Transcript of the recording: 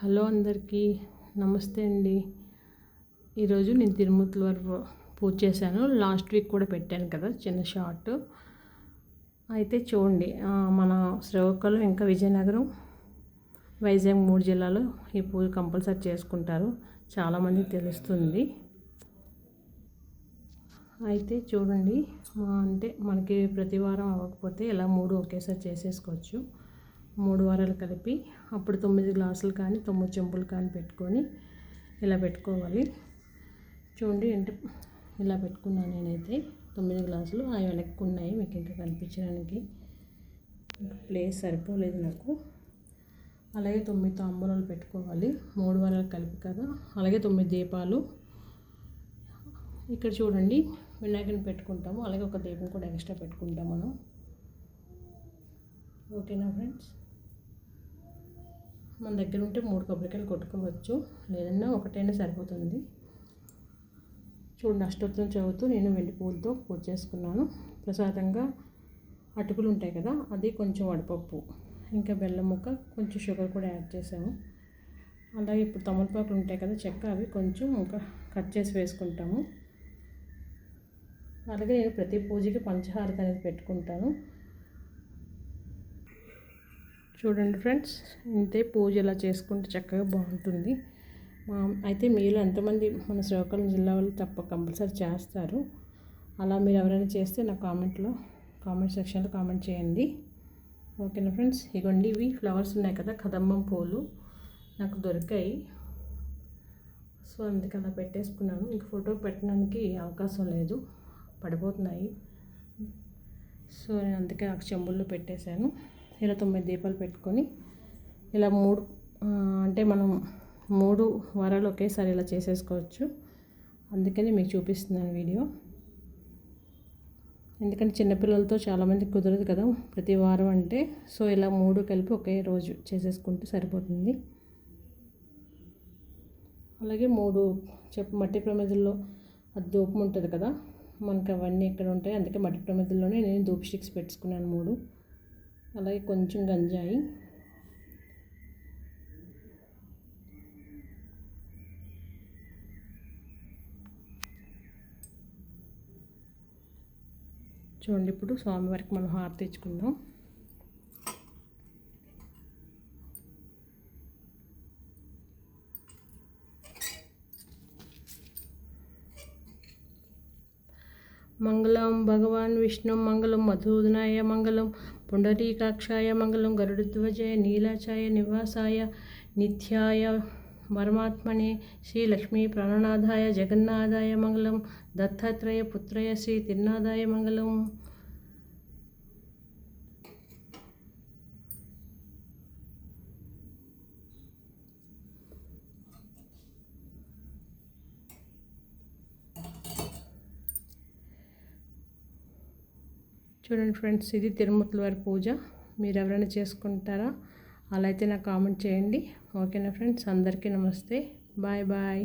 Hello అందరికీ నమస్తే అండి. ఈరోజు నేను తిరుమల వరకు పూజ చేశాను. లాస్ట్ వీక్ కూడా పెట్టాను కదా చిన్న షార్ట్. అయితే చూడండి, మన శ్రీకాకుళం ఇంకా విజయనగరం, వైజాగ్ 3 జిల్లాలు ఈ పూజ కంపల్సరీ చేసుకుంటారు. చాలామందికి తెలుస్తుంది. అయితే చూడండి, అంటే మనకి ప్రతి వారం అవ్వకపోతే ఇలా 3 ఒకేసారి చేసేసుకోవచ్చు. 3 వారాలు కలిపి అప్పుడు 9 గ్లాసులు కానీ 9 చెంబులు కానీ పెట్టుకొని ఇలా పెట్టుకోవాలి. చూడండి, అంటే ఇలా పెట్టుకున్నాను నేనైతే 9 గ్లాసులు. అవి వెనక్కి ఉన్నాయి, మీకు ఇంకా కనిపించడానికి ప్లేస్ సరిపోలేదు నాకు. అలాగే 9 తాంబూలాలు పెట్టుకోవాలి, 3 వారాలు కలిపి కదా. అలాగే 9 దీపాలు. ఇక్కడ చూడండి, వినాయకుని పెట్టుకుంటాము. అలాగే ఒక దీపం కూడా ఎక్స్ట్రా పెట్టుకుంటాం మనం. ఓకేనా ఫ్రెండ్స్? మన దగ్గర ఉంటే 3 కొబ్బరికాయలు కొట్టుకోవచ్చు, లేదన్నా ఒకటైనా సరిపోతుంది. చూడండి, అష్టోత్తరం చదువుతూ నేను వెండి పూలతో పూజ చేసుకున్నాను. ప్రసాదంగా అటుకులు ఉంటాయి కదా, అది కొంచెం వడపప్పు, ఇంకా బెల్లం ముక్క, కొంచెం షుగర్ కూడా యాడ్ చేసాము. అలాగే ఇప్పుడు తమలపాకులు ఉంటాయి కదా, చెక్క, అవి కొంచెం ఇంకా కట్ చేసి వేసుకుంటాము. అలాగే నేను ప్రతి పూజకి పంచహారతి అనేది పెట్టుకుంటాను. చూడండి ఫ్రెండ్స్, ఇంతే పూజ ఇలా చేసుకుంటే చక్కగా బాగుంటుంది. అయితే మీరు ఎంతమంది మన శ్రీకాకుళం జిల్లా వాళ్ళు కంపల్సరీ చేస్తారు. అలా మీరు ఎవరైనా చేస్తే నా కామెంట్ సెక్షన్లో కామెంట్ చేయండి. ఓకేనా ఫ్రెండ్స్? ఇగోండి, ఇవి ఫ్లవర్స్ ఉన్నాయి కదా, కదంబం పూలు నాకు దొరికాయి. సో అందుకే అలా పెట్టేసుకున్నాను. ఇంక ఫోటో పెట్టడానికి అవకాశం లేదు, పడిపోతున్నాయి. సో నేను అందుకే ఆ చెంబుల్లో పెట్టేశాను. ఇలా 9 దీపాలు పెట్టుకొని ఇలా 3 అంటే మనం 3 వారాలు ఒకేసారి ఇలా చేసేసుకోవచ్చు. అందుకని మీకు చూపిస్తున్నాను వీడియో. ఎందుకంటే చిన్నపిల్లలతో చాలామంది కుదరదు కదా ప్రతి వారం అంటే. సో ఇలా 3 కలిపి ఒకే రోజు చేసేసుకుంటే సరిపోతుంది. అలాగే 3 మట్టి ప్రమిదల్లో అది ధూపం ఉంటుంది కదా, మనకు అవన్నీ ఎక్కడ ఉంటాయి. అందుకే మట్టి ప్రమిదల్లోనే నేను ధూప్ స్టిక్స్ పెట్టుకున్నాను 3. అలాగే కొంచెం గంజాయి, చూడండి. ఇప్పుడు స్వామివారికి మనం హారతి ఇచ్చుకుందాం. మంగళం భగవాన్ విష్ణు మంగళం మధుసూదనాయ మంగళం పుండరీకాక్షాయ మంగళం గరుడధ్వజాయ నీలాచాయ నివాసాయ నిత్యాయ పరమాత్మనే శ్రీ లక్ష్మీ ప్రాణనాథాయ జగన్నాథాయ మంగళం దత్తాత్రేయ పుత్రయ శ్రీ తిరునాథాయ మంగళం. చూడండి ఫ్రెండ్స్, ఇది తిరుమల వారి పూజ. మీరు ఎవరైనా చేసుకుంటారా? అలా అయితే నాకు కామెంట్ చేయండి. ఓకేనా ఫ్రెండ్స్? అందరికీ నమస్తే. Bye bye.